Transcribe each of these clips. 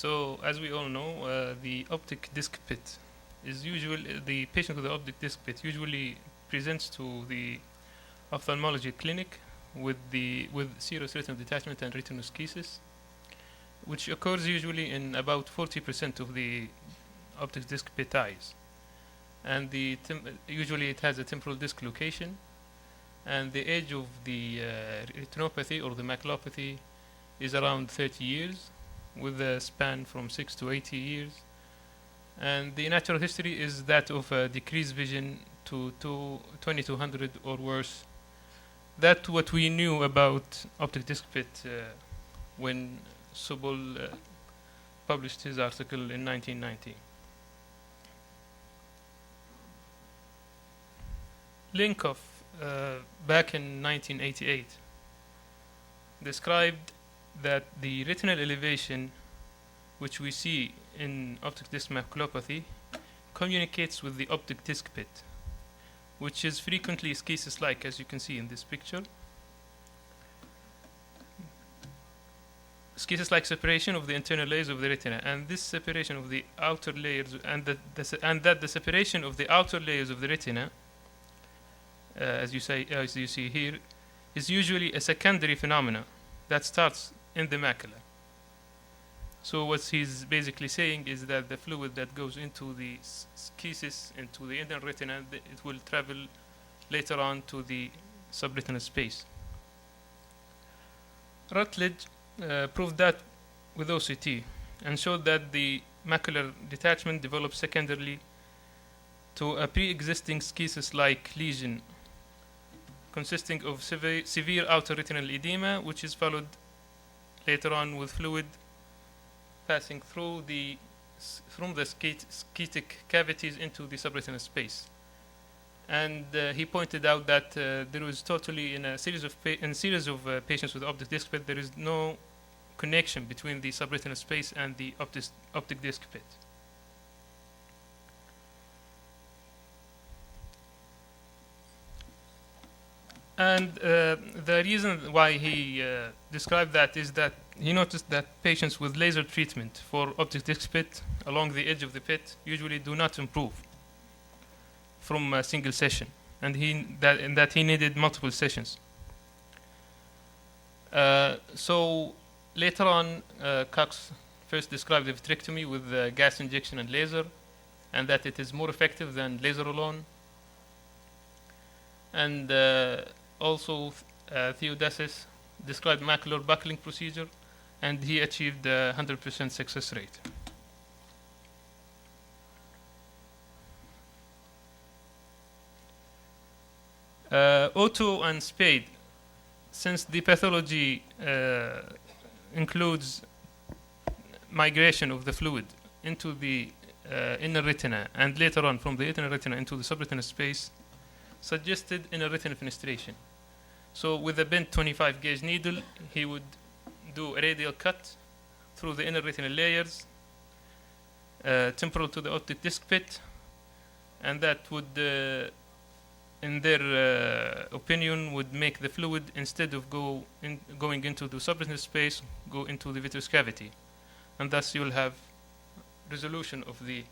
So, as we all know, the optic disc pit is usually the patient with the optic disc pit usually presents to the ophthalmology clinic with serous retinal detachment and retinoschisis, which occurs usually in about 40% of the optic disc pit eyes, and usually it has a temporal disc location, and the age of the retinopathy or the maculopathy is around 30 years, with a span from 6 to 80 years. And the natural history is that of decreased vision to 2200 or worse. That's what we knew about optic disc pit when Sobol published his article in 1990. Linkoff, back in 1988, described that the retinal elevation which we see in optic disc maculopathy communicates with the optic disc pit, which is frequently schisis-like, as you can see in this picture. Schisis-like separation of the internal layers of the retina, and this separation of the outer layers, and that the separation of the outer layers of the retina, as you see here, is usually a secondary phenomena that starts in the macula. So what he's basically saying is that the fluid that goes into the schisis, into the inner retina, it will travel later on to the subretinal space. Rutledge proved that with OCT and showed that the macular detachment develops secondarily to a pre-existing schisis-like lesion consisting of severe outer retinal edema, which is followed later on with fluid passing through from the schitic cavities into the subretinal space. And he pointed out that there was totally in a series of patients with optic disc pit, there is no connection between the subretinal space and the optic disc pit. And the reason why he described that is that he noticed that patients with laser treatment for optic disc pit along the edge of the pit usually do not improve from a single session, and that he needed multiple sessions. So later on, Cox first described the vitrectomy with gas injection and laser, and that it is more effective than laser alone. And also, Theodosius described macular buckling procedure, and he achieved a 100% success rate. Otto and Spade, since the pathology includes migration of the fluid into the inner retina and later on from the inner retina into the subretinal space, suggested inner retinal fenestration. So with a bent 25 gauge needle, he would do a radial cut through the inner retinal layers, temporal to the optic disc pit, and that would, in their opinion, would make the fluid, instead of going into the subretinal space, go into the vitreous cavity, and thus you will have resolution of the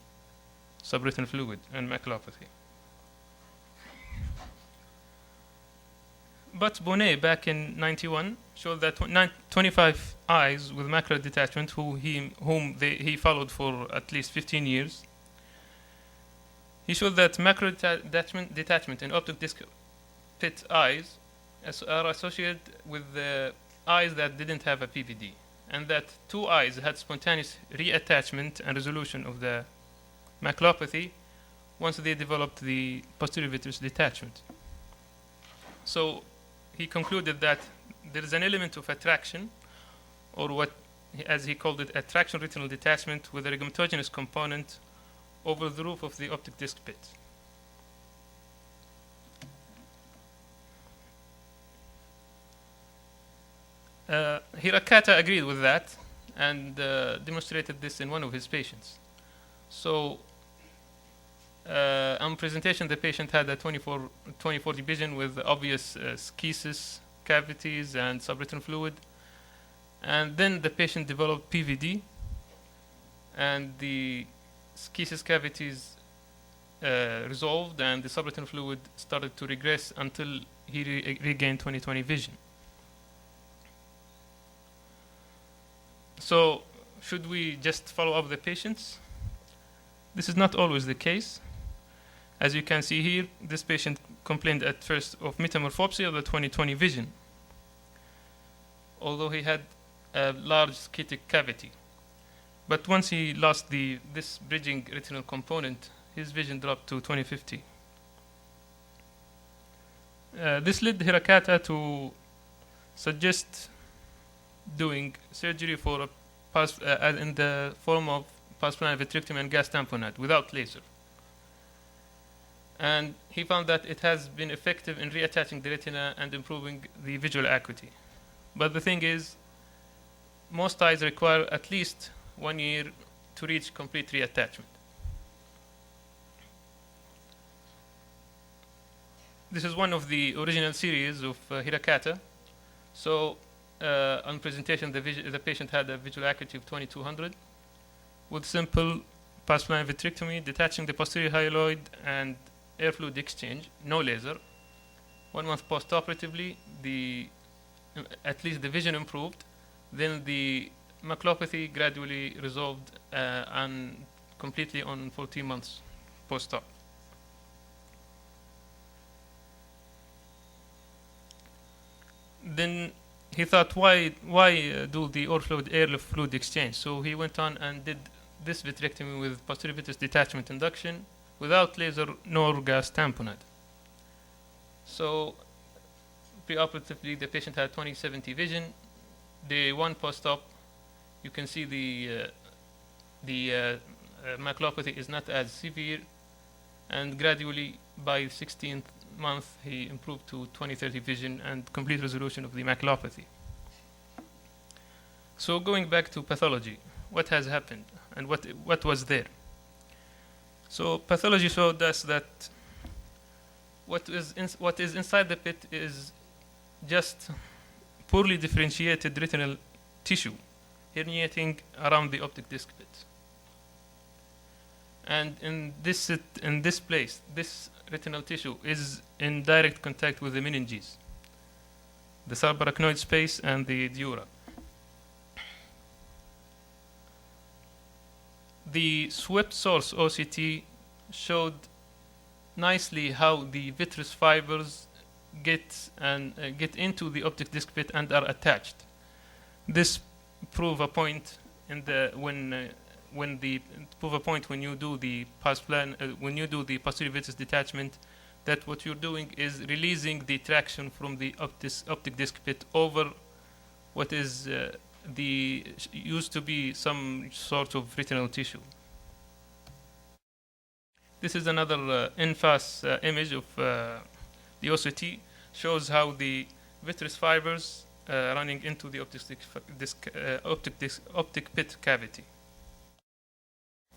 subretinal fluid and maculopathy. But Bonnet, back in 91, showed that 25 eyes with macular detachment, whom he followed for at least 15 years, he showed that macular detachment in optic disc pit eyes are associated with the eyes that didn't have a PVD, and that 2 eyes had spontaneous reattachment and resolution of the maculopathy once they developed the posterior vitreous detachment. So he concluded that there is an element of attraction, or what, as he called it, attraction retinal detachment with a rhegmatogenous component over the roof of the optic disc pit. Hirakata agreed with that and demonstrated this in one of his patients. So on presentation, the patient had a 20/40 vision with obvious schisis, cavities, and subretinal fluid. And then the patient developed PVD, and the schisis cavities resolved, and the subretinal fluid started to regress until he regained 20/20 vision. So, should we just follow up the patients? This is not always the case. As you can see here, this patient complained at first of metamorphopsia of the 20/20 vision, although he had a large schitic cavity. But once he lost this bridging retinal component, his vision dropped to 20/50. This led Hirakata to suggest doing surgery for in the form of pars-plana vitrectomy and gas tamponade without laser. And he found that it has been effective in reattaching the retina and improving the visual acuity. But the thing is, most eyes require at least 1 year to reach complete reattachment. This is one of the original series of Hirakata. So on presentation, the patient had a visual acuity of 2200 with simple pars-plana vitrectomy, detaching the posterior hyaloid and air fluid exchange, no laser. 1 month post-operatively, at least the vision improved. Then the maculopathy gradually resolved and completely on 14 months post-op. Then he thought, why do the air fluid exchange? So he went on and did this vitrectomy with posterior vitreous detachment induction without laser nor gas tamponade. So preoperatively, the patient had 20/70 vision. Day 1 post-op, you can see the maculopathy is not as severe, and gradually by 16th month he improved to 20/30 vision and complete resolution of the maculopathy. So going back to pathology, what has happened and what was there? So pathology showed us that what is inside the pit is just poorly differentiated retinal tissue herniating around the optic disc pit. And in this place, this retinal tissue is in direct contact with the meninges, the subarachnoid space and the dura. The swept source OCT showed nicely how the vitreous fibers get into the optic disc pit and are attached. This prove a point when you do the when you do the posterior vitreous detachment, that what you're doing is releasing the traction from the optic disc pit over what is used to be some sort of retinal tissue. This is another in-face image of the OCT. Shows how the vitreous fibers running into the optic pit cavity.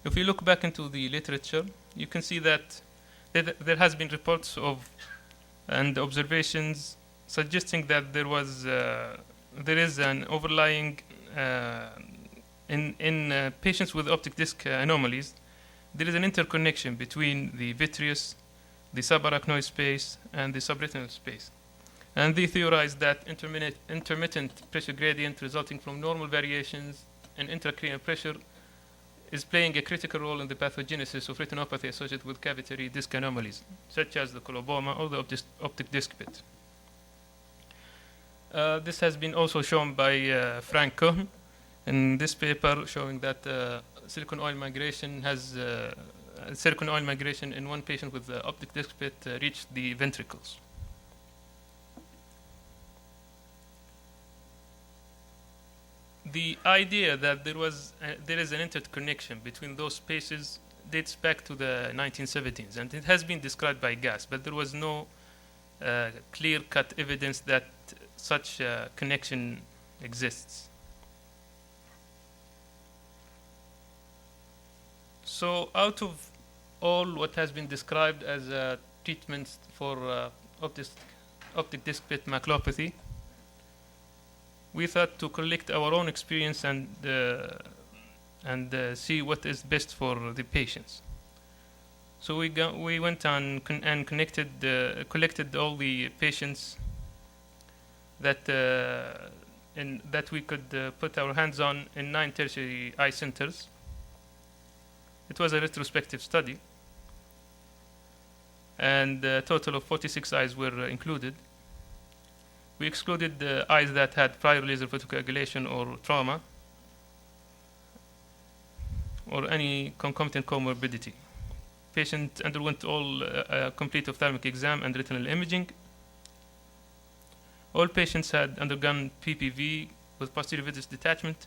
If you look back into the literature, you can see that there has been reports of and observations suggesting that there is an overlying in patients with optic disc anomalies. There is an interconnection between the vitreous, the subarachnoid space, and the subretinal space. And they theorized that intermittent pressure gradient resulting from normal variations in intracranial pressure is playing a critical role in the pathogenesis of retinopathy associated with cavitary disc anomalies, such as the coloboma or the optic disc pit. This has been also shown by Frank Cohen in this paper, showing that silicone oil migration in one patient with the optic disc pit reached the ventricles. The idea that there is an interconnection between those spaces dates back to the 1970s, and it has been described by Gass, but there was no clear-cut evidence that such a connection exists. So out of all what has been described as treatments for optic disc pit maculopathy, we thought to collect our own experience and and see what is best for the patients. So we went on and collected all the patients that that we could put our hands on in 9 tertiary eye centers. It was a retrospective study, and a total of 46 eyes were included. We excluded the eyes that had prior laser photocoagulation or trauma or any concomitant comorbidity. Patient underwent all complete ophthalmic exam and retinal imaging. All patients had undergone PPV with posterior vitreous detachment,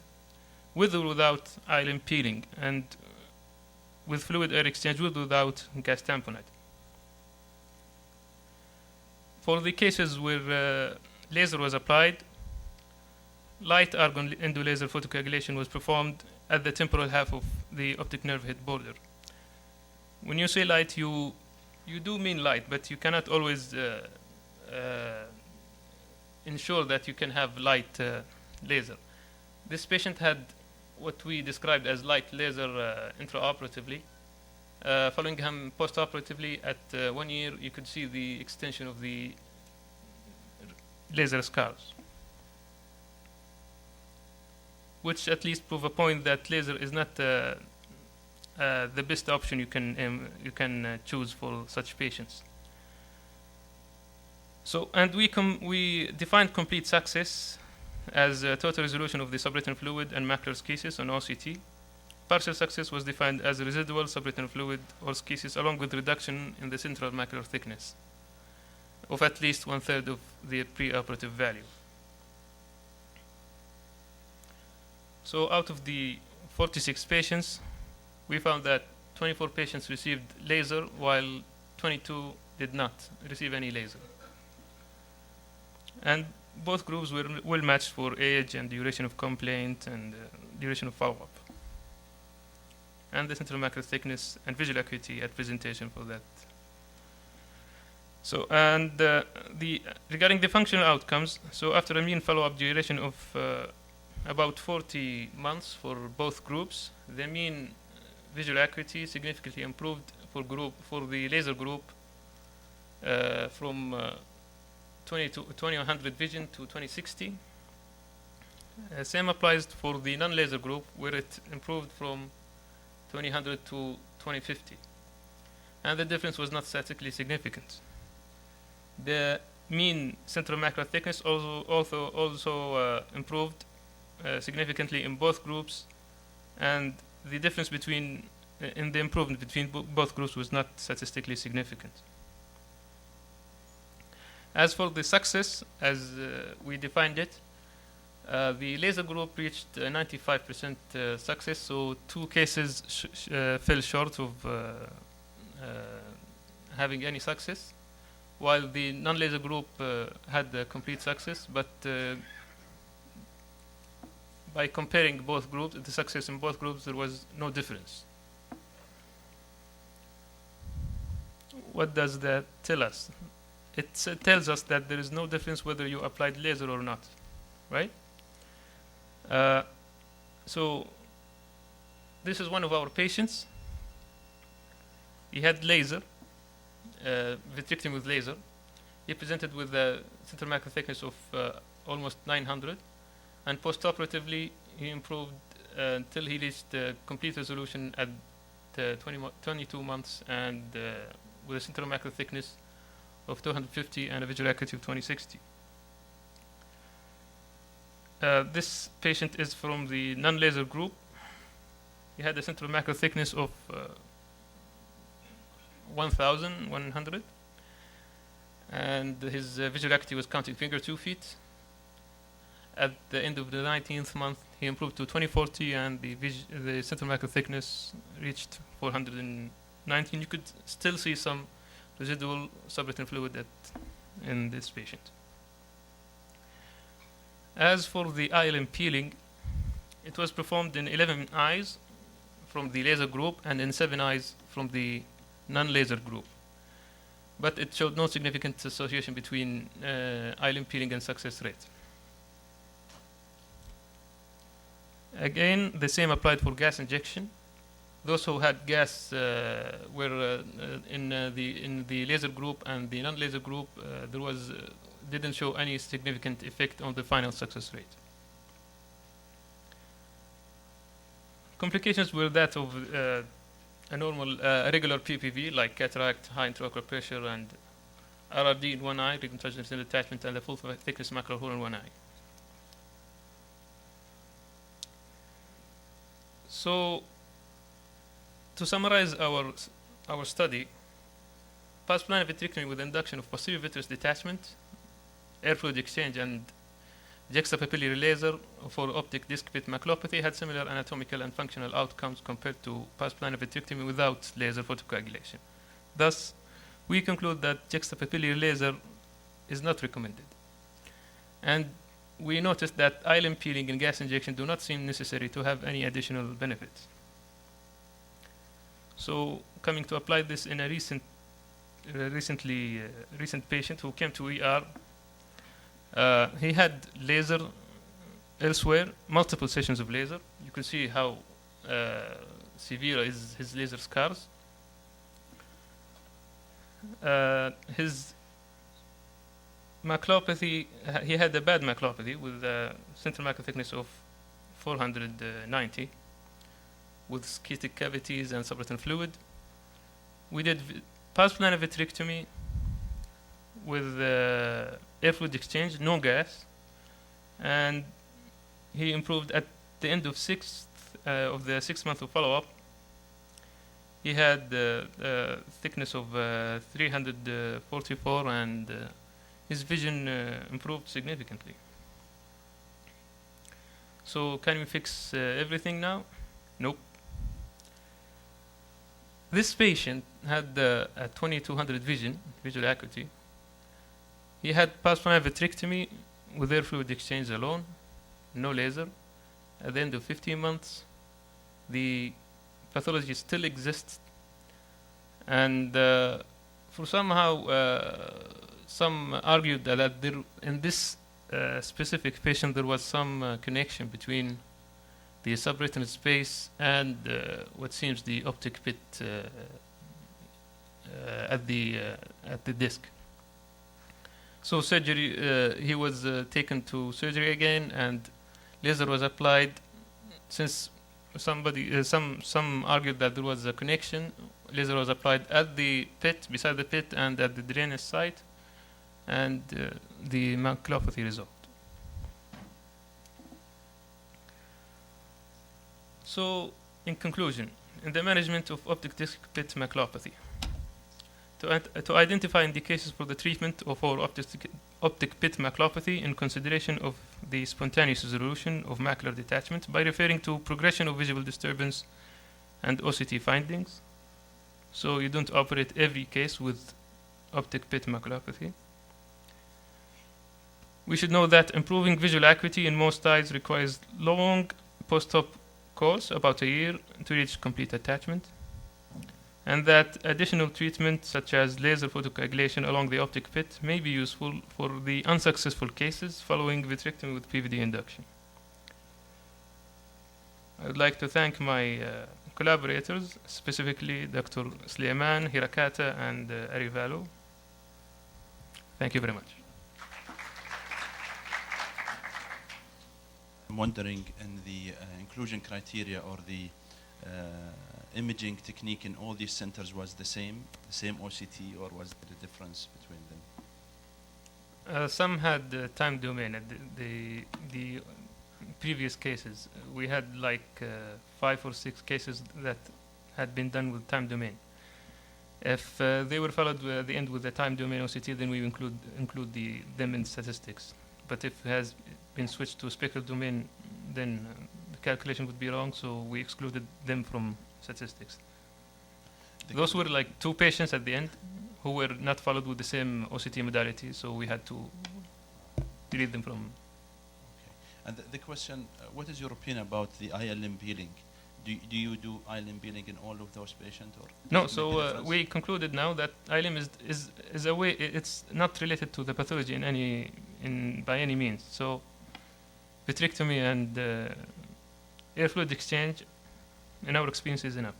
with or without eyelid peeling, and with fluid air exchange with or without gas tamponade. For the cases where laser was applied, light argon endolaser photocoagulation was performed at the temporal half of the optic nerve head border. When you say light, you do mean light, but you cannot always ensure that you can have light laser. This patient had what we described as light laser intraoperatively. Following him postoperatively at 1 year, you could see the extension of the laser scars, which at least prove a point that laser is not the best option you can choose for such patients. So, and we defined complete success as a total resolution of the subretinal fluid and macular schisis on OCT. Partial success was defined as residual subretinal fluid or schisis along with reduction in the central macular thickness of at least 1/3 of the preoperative value. So out of the 46 patients, we found that 24 patients received laser while 22 did not receive any laser. And both groups were well matched for age and duration of complaint and duration of follow-up, and the central macular thickness and visual acuity at presentation for that. So, and regarding the functional outcomes, so after a mean follow-up duration of about 40 months for both groups, the mean visual acuity significantly improved for the laser group from 2100 vision to 2060. Same applies for the non-laser group, where it improved from 2000 to 2050, and the difference was not statistically significant. The mean central macular thickness also improved significantly in both groups, and the difference in the improvement between both groups was not statistically significant. As for the success, as we defined it, the laser group reached 95% success, so 2 cases fell short of having any success, while the non-laser group had complete success, but by comparing both groups, the success in both groups, there was no difference. What does that tell us? It tells us that there is no difference whether you applied laser or not, right? So this is one of our patients. He had laser, vitrectomy with laser. He presented with a central macular thickness of almost 900, and postoperatively he improved until he reached complete resolution at 22 months, and with a central macular thickness of 250 and a visual acuity of 2060. This patient is from the non-laser group. He had a central macular thickness of 1,100, and his visual acuity was counting finger 2 feet. At the end of the 19th month, he improved to 2040, and the central macular thickness reached 419. You could still see some residual subretinal fluid in this patient. As for the ILM peeling, it was performed in 11 eyes from the laser group and in 7 eyes from the non-laser group, but it showed no significant association between ILM peeling and success rate. Again, the same applied for gas injection. Those who had gas were in the laser group, and the non-laser group didn't show any significant effect on the final success rate. Complications were that of a normal regular PPV like cataract, high intraocular pressure, and RRD in one eye, reconstruction detachment, and a full thickness macular hole in one eye. So, to summarize our study, pars-plana vitrectomy with induction of posterior vitreous detachment, air fluid exchange, and juxtapapillary laser for optic disc pit maculopathy had similar anatomical and functional outcomes compared to pars-plana vitrectomy without laser photocoagulation. Thus, we conclude that juxtapapillary laser is not recommended. And we noticed that eyelid peeling and gas injection do not seem necessary to have any additional benefits. So, coming to apply this in a recent patient who came to ER, he had laser elsewhere, multiple sessions of laser. You can see how severe is his laser scars. His maculopathy, he had a bad maculopathy with a central macular thickness of 490 with schitic cavities and subretinal fluid. We did pars-plana vitrectomy with air fluid exchange, no gas, and he improved at the end of the 6 month of follow-up. He had thickness of 344, and his vision improved significantly. So, can we fix everything now? Nope. This patient had a 2200 visual acuity. He had pars-plana vitrectomy with air fluid exchange alone, no laser. At the end of 15 months, the pathology still exists, and for somehow some argued that in this specific patient there was some connection between the subretinal space and what seems the optic pit at the disc. So surgery, he was taken to surgery again, and laser was applied. Since some argued that there was a connection, laser was applied at the pit, beside the pit, and at the drainage site, and the maculopathy resolved. So, in conclusion, in the management of optic disc pit maculopathy, to identify indications for the treatment of our optic pit maculopathy in consideration of the spontaneous resolution of macular detachment by referring to progression of visual disturbance and OCT findings. So you don't operate every case with optic pit maculopathy. We should know that improving visual acuity in most eyes requires long post-op course, about a year, to reach complete attachment, and that additional treatment such as laser photocoagulation along the optic pit may be useful for the unsuccessful cases following vitrectomy with PVD induction. I would like to thank my collaborators, specifically Dr. Sleiman, Hirakata, and Arivalo. Thank you very much. I'm wondering, in the inclusion criteria or the imaging technique in all these centers was the same OCT, or was there a difference between them? Some had time domain. The previous cases, we had like 5 or 6 cases that had been done with time domain. If they were followed at the end with the time domain OCT, then we include them in statistics. But if it has been switched to spectral domain, then the calculation would be wrong, so we excluded them from statistics. Those were like 2 patients at the end who were not followed with the same OCT modality, so we had to delete them from. Okay. And the question, what is your opinion about the eye limb peeling? Do you do eye limb peeling in all of those patients, or no? So we concluded now that eye limb is a way. It's not related to the pathology by any means. So vitrectomy and air fluid exchange, in our experience, is enough.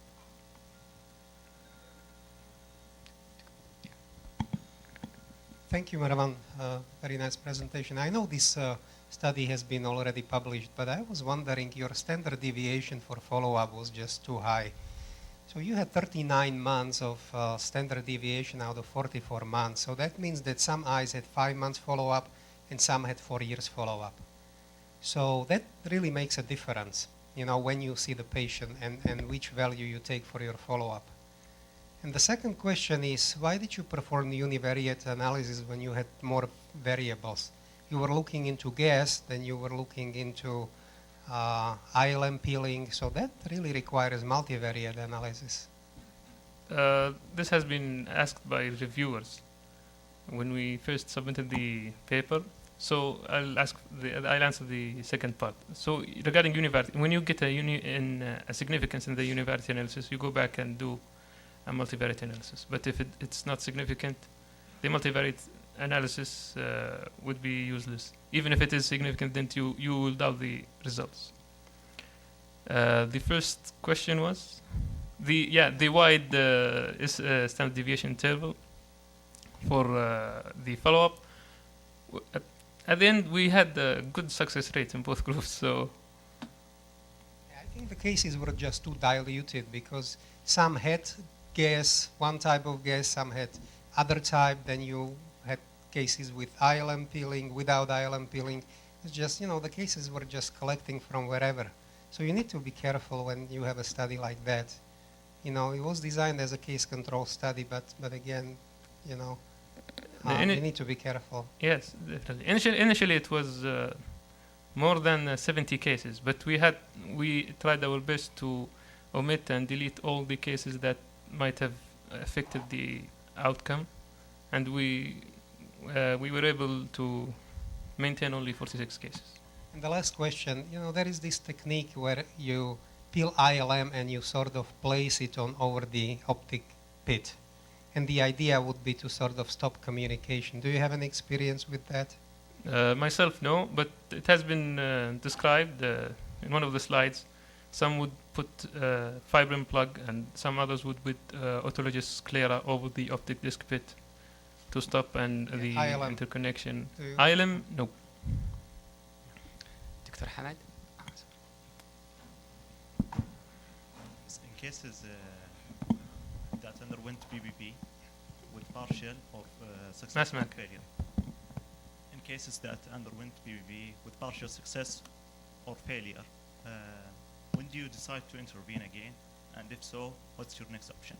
Thank you, Marwan. Very nice presentation. I know this study has been already published, but I was wondering, your standard deviation for follow-up was just too high. So you had 39 months of standard deviation out of 44 months. So that means that some eyes had 5 months follow-up and some had 4 years follow-up. So that really makes a difference, you know, when you see the patient and which value you take for your follow-up. And the second question is, why did you perform the univariate analysis when you had more variables? You were looking into gas, then you were looking into ILM peeling, so that really requires multivariate analysis. This has been asked by reviewers when we first submitted the paper. So I'll answer the second part. So regarding univariate, when you get a significance in the univariate analysis, you go back and do a multivariate analysis. But if it's not significant, the multivariate analysis would be useless. Even if it is significant, then you will doubt the results. The first question was the wide standard deviation interval for the follow-up. At the end, we had a good success rate in both groups. So I think the cases were just too diluted because some had gas, one type of gas, some had other type, then you had cases with ILM peeling, without ILM peeling. It's just, you know, the cases were just collecting from wherever. So you need to be careful when you have a study like that. You know, it was designed as a case control study, but again, you know, you need to be careful. Yes, definitely. Initially it was more than 70 cases, but we tried our best to omit and delete all the cases that might have affected the outcome, and we were able to maintain only 46 cases. And the last question, you know, there is this technique where you peel ILM and you sort of place it on over the optic pit. And the idea would be to sort of stop communication. Do you have any experience with that? Myself, no, but it has been described in one of the slides. Some would put fibrin plug, and some others would put autologous sclera over the optic disc pit to stop the ILM. interconnection. ILM, no. Dr. Khaled? In cases that underwent PPP with partial or successful failure. In cases that underwent PPP with partial success or failure, when do you decide to intervene again? And if so, what's your next option?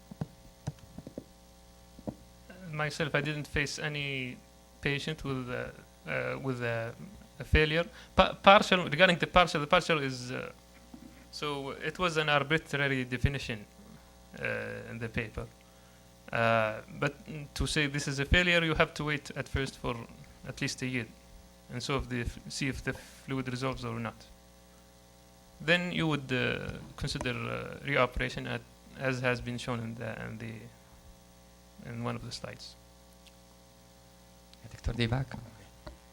Myself, I didn't face any patient with a failure. Partial, regarding the partial is so it was an arbitrary definition in the paper. But to say this is a failure, you have to wait at first for at least a year, and so see if the fluid resolves or not. Then you would consider reoperation, as has been shown in one of the slides. Dr. Dibak?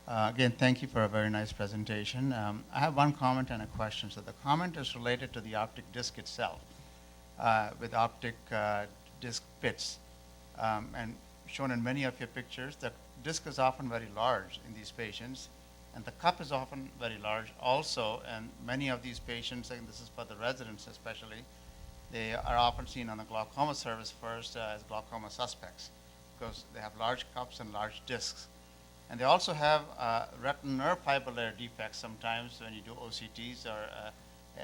Again, thank you for a very nice presentation. I have one comment and a question. So the comment is related to the optic disc itself, with optic disc pits. And shown in many of your pictures, the disc is often very large in these patients, and the cup is often very large also. And many of these patients, and this is for the residents especially, they are often seen on the glaucoma service first as glaucoma suspects because they have large cups and large discs. And they also have retinal nerve fiber layer defects sometimes when you do OCTs, or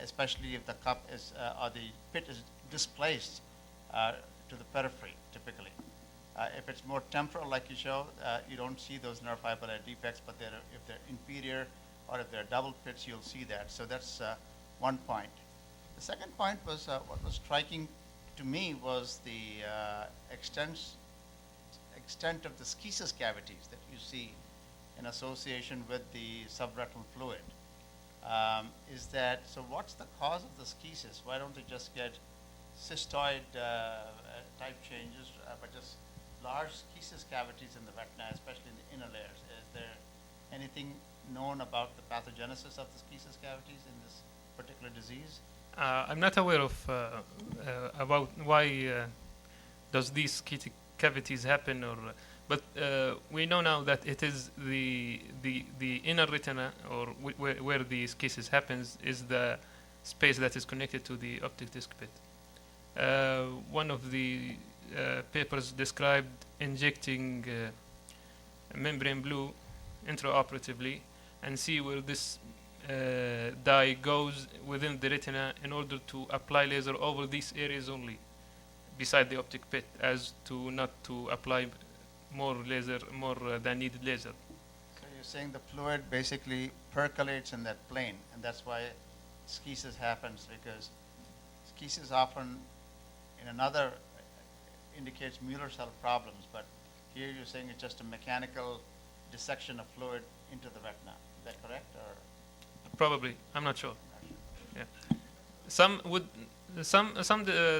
especially if the cup is or the pit is displaced to the periphery, typically. If it's more temporal, like you show, you don't see those nerve fiber layer defects, but if they're inferior or if they're double pits, you'll see that. So that's one point. The second point was what was striking to me was the extent of the schisis cavities that you see in association with the subretinal fluid. Is that, so what's the cause of the schisis? Why don't they just get cystoid type changes, but just large schisis cavities in the retina, especially in the inner layers? Is there anything known about the pathogenesis of the schisis cavities in this particular disease? I'm not aware of about why does these sciatic cavities happen, or but we know now that it is the inner retina, or where these cases happens, is the space that is connected to the optic disc pit. One of the papers described injecting membrane blue intraoperatively and see where this dye goes within the retina in order to apply laser over these areas only, beside the optic pit, as to not to apply more laser, more than needed laser. So you're saying the fluid basically percolates in that plane, and that's why schisis happens, because schisis often in another indicates Mueller cell problems, but here you're saying it's just a mechanical dissection of fluid into the retina. Is that correct? Or Probably, I'm not sure. Yeah, some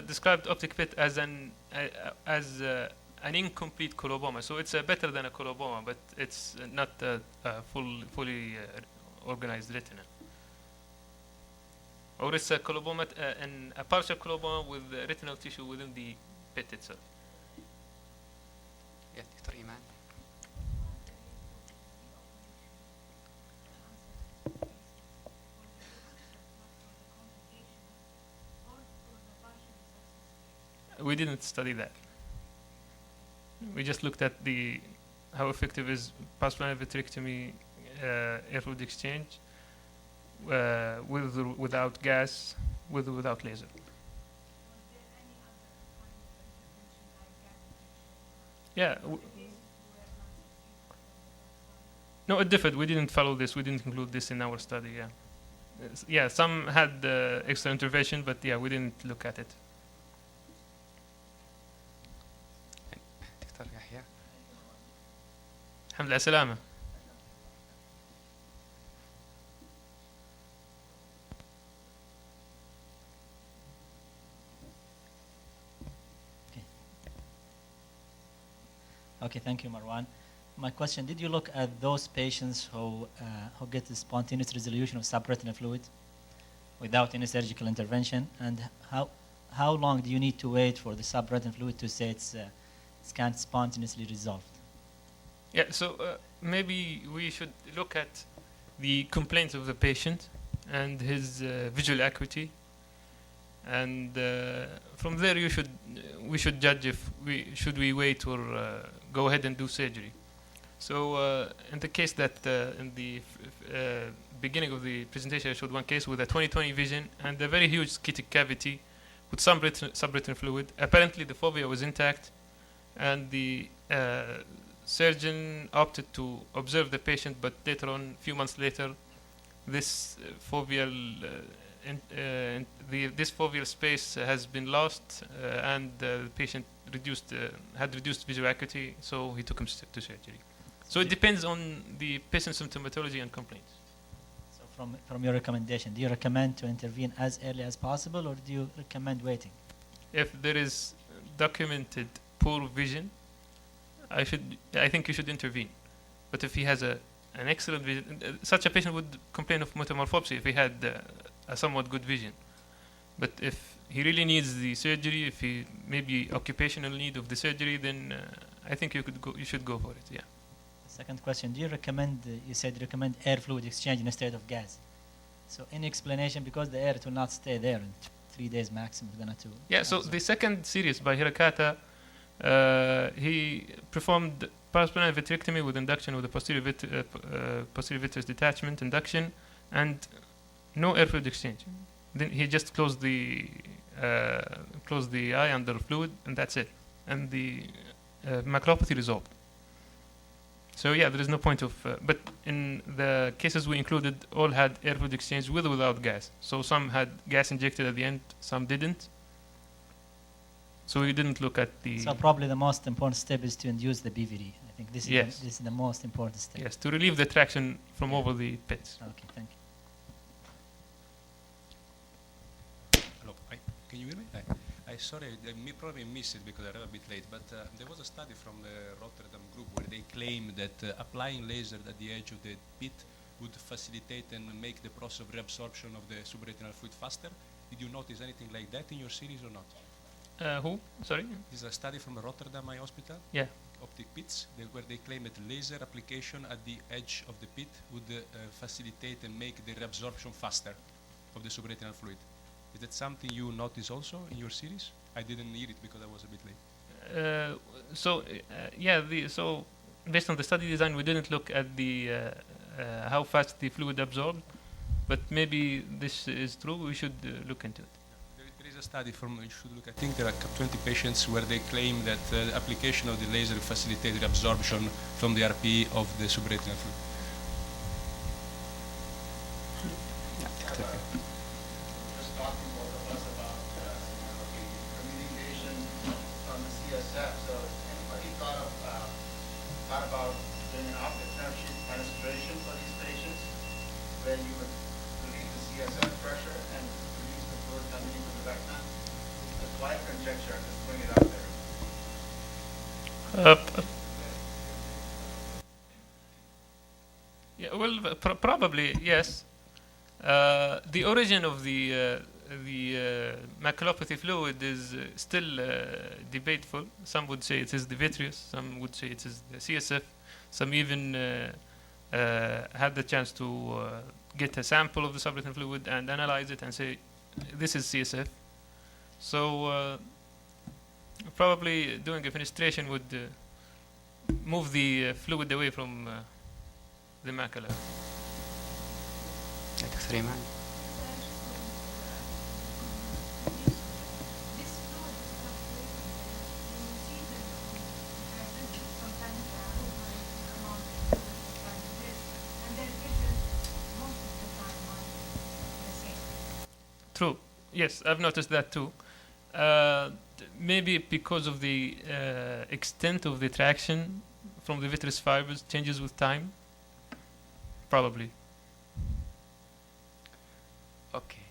described optic pit as an incomplete coloboma. So it's better than a coloboma, but it's not a fully organized retina. Or it's a coloboma, and a partial coloboma with retinal tissue within the pit itself. Yeah, Dr. Iman. We didn't study that. We just looked at how effective is postplanar vitrectomy, air fluid exchange, with or without gas, with or without laser. Yeah. No, it differed. We didn't follow this. We didn't include this in our study. Yeah. Yeah. Some had extra intervention, but yeah, we didn't look at it. دكتور يحيى. الحمد لله سلامة. Okay, thank you, Marwan. My question, did you look at those patients who get the spontaneous resolution of subretinal fluid without any surgical intervention? And how long do you need to wait for the subretinal fluid to say it's can't spontaneously resolve? Yeah, so maybe we should look at the complaints of the patient and his visual acuity, and from there we should judge if we wait or go ahead and do surgery. So in the case that in the beginning of the presentation I showed one case with a 20/20 vision and a very huge sciatic cavity with some subretinal fluid. Apparently the fovea was intact, and the surgeon opted to observe the patient, but later on, a few months later, this foveal this foveal space has been lost, and the patient had reduced visual acuity, so he took him to surgery. So it depends on the patient's symptomatology and complaints. So from your recommendation, do you recommend to intervene as early as possible, or do you recommend waiting? If there is documented poor vision, I think you should intervene. But if he has an excellent vision, such a patient would complain of metamorphopsia if he had a somewhat good vision. But if he really needs the surgery, if he maybe occupational need of the surgery, then I think you should go for it. Yeah. Second question, do you recommend, you said you recommend air fluid exchange instead of gas. So any explanation, because the air it will not stay there in 3 days maximum, it's gonna Yeah, so the second series by Hirakata, he performed postplanar vitrectomy with induction with a posterior vitreous detachment induction and no air fluid exchange. Then he just closed the eye under fluid, and that's it. And the maculopathy resolved. So yeah, there is no point of. But in the cases we included, all had air fluid exchange with or without gas. So some had gas injected at the end, some didn't. So we didn't look at the. So probably the most important step is to induce the BVD. I think this Yes. is the most important step. Yes, to relieve the traction from over the pits. Okay, thank you. Hello, can you hear me? Sorry, I probably missed it because I read a bit late, but there was a study from the Rotterdam group where they claimed that applying laser at the edge of the pit would facilitate and make the process of reabsorption of the supraretinal fluid faster. Did you notice anything like that in your series or not? Who? Sorry? This is a study from Rotterdam Eye Hospital. Yeah. Optic pits, where they claim that laser application at the edge of the pit would facilitate and make the reabsorption faster of the supraretinal fluid. Is that something you notice also in your series? I didn't hear it because I was a bit late. So based on the study design, we didn't look at the how fast the fluid absorbed, but maybe this is true. We should look into it. There is a study from, you should look, I think there are 20 patients where they claim that the application of the laser facilitated absorption from the RPE of the supraretinal fluid. Just talking both of us about the communication from the CSF. So anybody thought about doing an optic nerve sheath administration for these patients, where you would relieve the CSF pressure and reduce the fluid coming into the retina? It's quite conjecture, just bring it out there. Yeah, well, probably yes. The origin of the maculopathy fluid is still debateful. Some would say it is the vitreous, some would say it is the CSF. Some even had the chance to get a sample of the supraretinal fluid and analyze it and say this is CSF. So probably doing a fenestration would move the fluid away from the macula. Dr. Iman. True. Yes, I've noticed that too. Maybe because of the extent of the traction from the vitreous fibers changes with time. Probably. Okay.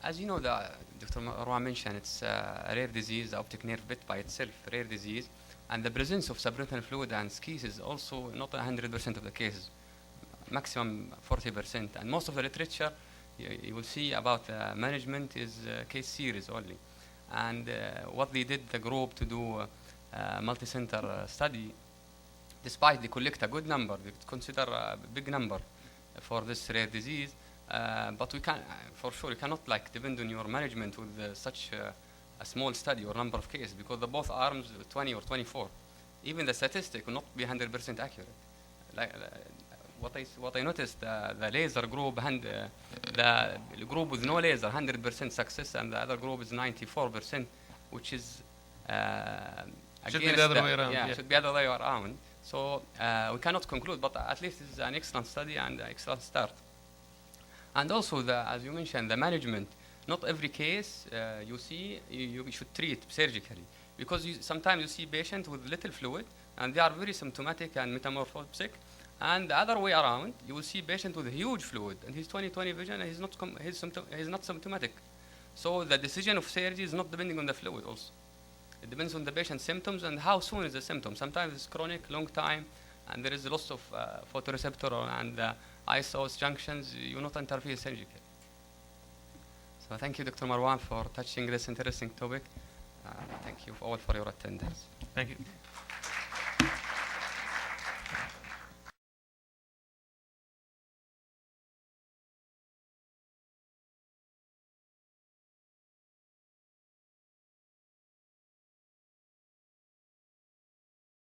As you know, Dr. Marwan mentioned, it's a rare disease, optic nerve bit by itself, rare disease, and the presence of subretinal fluid and skis is also not 100% of the cases, maximum 40%. And most of the literature you will see about management is case series only. And what they did, the group, to do a multi-center study, despite they collect a good number, they consider a big number for this rare disease, but we can, for sure, you cannot like depend on your management with such a small study or number of cases, because the both arms 20 or 24, even the statistic will not be 100% accurate. Like what I noticed, the laser group and the group with no laser 100% success, and the other group is 94%, which is should be the other way around. Yeah, should be the other way around. So we cannot conclude, but at least this is an excellent study and an excellent start. And also, as you mentioned, the management. Not every case you see you should treat surgically, because sometimes you see patients with little fluid and they are very symptomatic and metamorphotic. And the other way around, you will see patient with huge fluid and he's 20/20 vision and he's not symptomatic. So the decision of surgery is not depending on the fluid also. It depends on the patient's symptoms and how soon is the symptom. Sometimes it's chronic, long time, and there is a loss of photoreceptor and isoS junctions. You not interfere surgically. So thank you, Dr. Marwan, for touching this interesting topic. Thank you all for your attendance. Thank you.